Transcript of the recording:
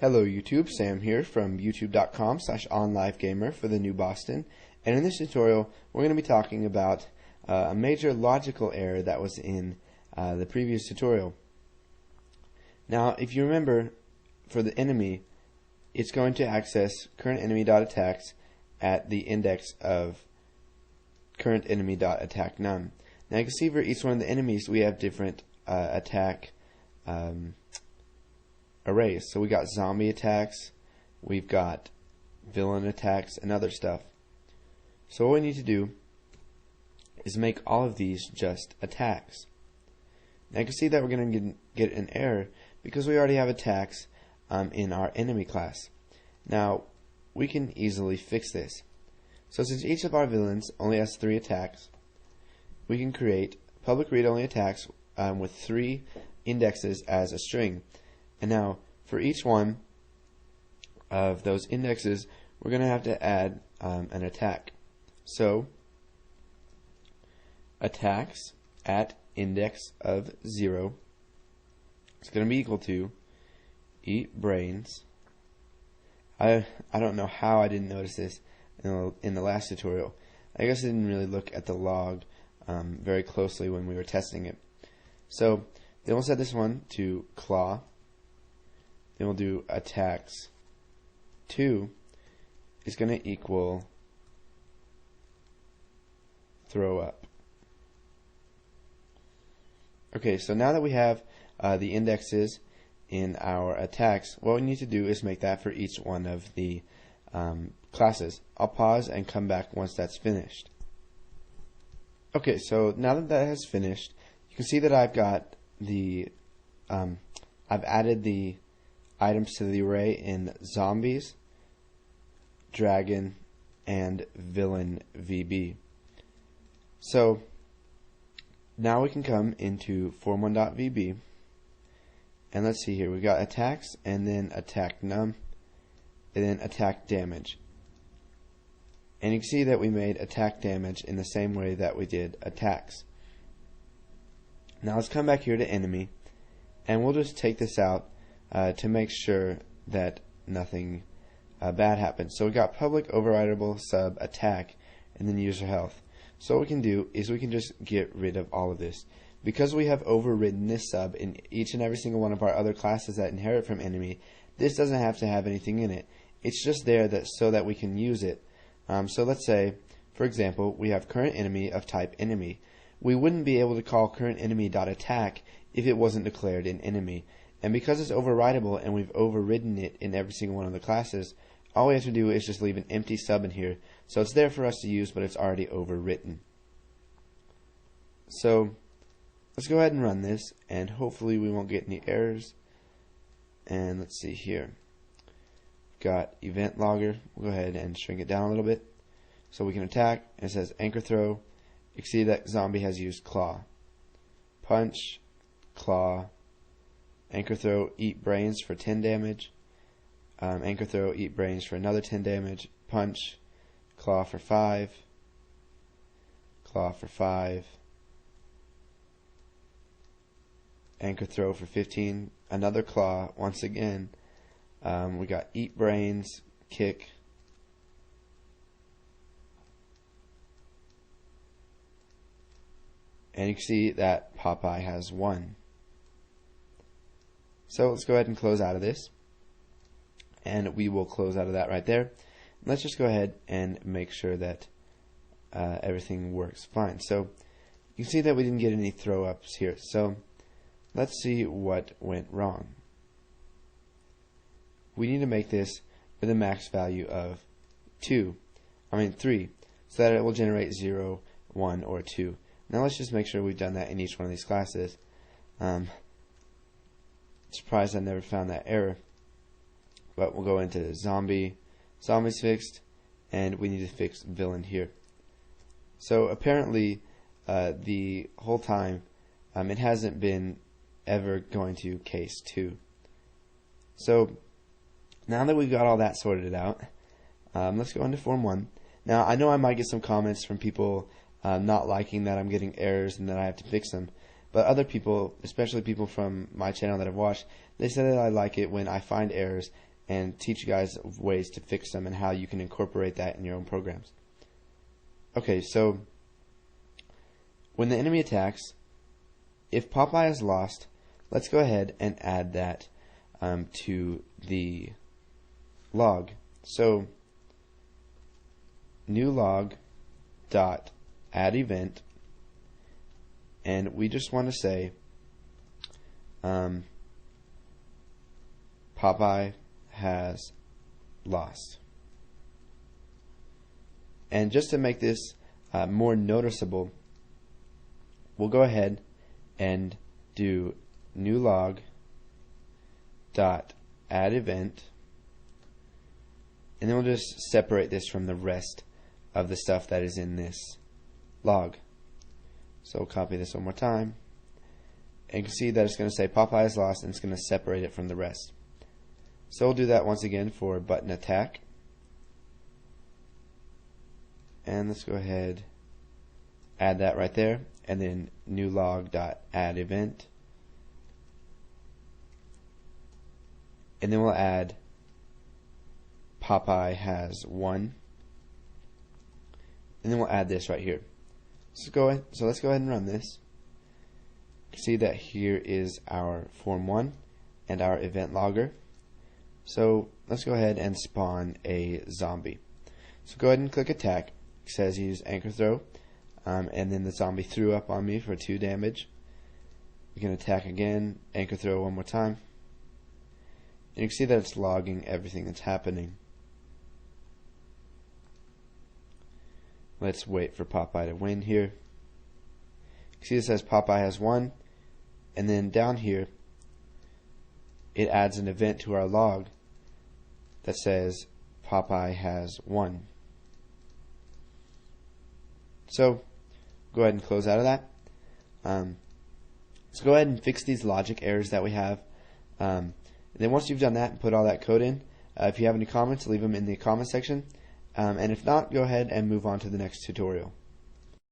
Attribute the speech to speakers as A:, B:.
A: Hello YouTube, Sam here from youtube.com/onlivegamer for the New Boston, and in this tutorial we're going to be talking about a major logical error that was in the previous tutorial. Now if you remember, for the enemy it's going to access current enemy.attacks at the index of current enemy.attack none. Now you can see for each one of the enemies we have different attack arrays. So we got zombie attacks, we've got villain attacks, and other stuff. So what we need to do is make all of these just attacks. Now you can see that we're going to get an error because we already have attacks in our enemy class. Now we can easily fix this. So since each of our villains only has 3 attacks, we can create public read-only attacks with 3 indexes as a string. And now for each one of those indexes we're going to have to add an attack. So attacks at index of 0 is going to be equal to eat brains. I don't know how I didn't notice this in the last tutorial. I guess I didn't really look at the log very closely when we were testing it. So then we'll set this one to claw. Then we'll do attacks 2 is going to equal throw up. Okay, so now that we have the indexes in our attacks, what we need to do is make that for each one of the classes. I'll pause and come back once that's finished. Okay, so now that that has finished, you can see that I've got the I've added the items to the array in zombies, dragon, and villain VB. So now we can come into form1.vb, and let's see here, we've got attacks and then attack num and then attack damage. And you can see that we made attack damage in the same way that we did attacks. Now let's come back here to enemy, and we'll just take this out to make sure that nothing bad happens. So we got public overridable sub attack and then user health. So what we can do is we can just get rid of all of this. Because we have overridden this sub in each and every single one of our other classes that inherit from enemy, this doesn't have to have anything in it. It's just there so that we can use it. So let's say, for example, we have current enemy of type enemy. We wouldn't be able to call current enemy.attack if it wasn't declared in enemy. And because it's overridable and we've overridden it in every single one of the classes, all we have to do is just leave an empty sub in here. So it's there for us to use, but it's already overwritten. So let's go ahead and run this, and hopefully we won't get any errors. And let's see here. We've got event logger. We'll go ahead and shrink it down a little bit so we can attack. And it says anchor throw. You can see that zombie has used claw. Punch, claw, anchor throw, eat brains for 10 damage. Anchor throw, eat brains for another 10 damage. Punch, claw for 5. Claw for 5. Anchor throw for 15. Another claw once again. We got eat brains, kick. And you can see that Popeye has 1. So let's go ahead and close out of this. And we will close out of that right there. Let's just go ahead and make sure that everything works fine. So you can see that we didn't get any throw ups here. So let's see what went wrong. We need to make this with a max value of 3, so that it will generate 0, 1, or 2. Now let's just make sure we've done that in each one of these classes. Surprised I never found that error. But we'll go into zombie. Zombie's fixed, and we need to fix villain here. So apparently the whole time it hasn't been ever going to case 2. So now that we've got all that sorted out, let's go into form 1. Now I know I might get some comments from people not liking that I'm getting errors and that I have to fix them. But other people, especially people from my channel that I've watched, they say that I like it when I find errors and teach you guys ways to fix them and how you can incorporate that in your own programs. Okay, so when the enemy attacks, if Popeye is lost, let's go ahead and add that to the log. So new log dot add event, and we just want to say Popeye has lost. And just to make this more noticeable, we'll go ahead and do new log dot add event, and then we'll just separate this from the rest of the stuff that is in this log. So we'll copy this one more time, and you can see that it's going to say Popeye is lost, and it's going to separate it from the rest. So we'll do that once again for button attack, and let's go ahead, add that right there, and then new log dot add event, and then we'll add Popeye has won, and then we'll add this right here. So let's go ahead and run this. You can see that here is our form 1 and our event logger. So let's go ahead and spawn a zombie. So go ahead and click attack. It says use anchor throw, and then the zombie threw up on me for 2 damage. We can attack again, anchor throw one more time, and you can see that it's logging everything that's happening. Let's wait for Popeye to win here. You see it says Popeye has won, and then down here it adds an event to our log that says Popeye has won. So go ahead and close out of that. Let's go ahead and fix these logic errors that we have. And then once you've done that and put all that code in, if you have any comments, leave them in the comment section. And if not, go ahead and move on to the next tutorial.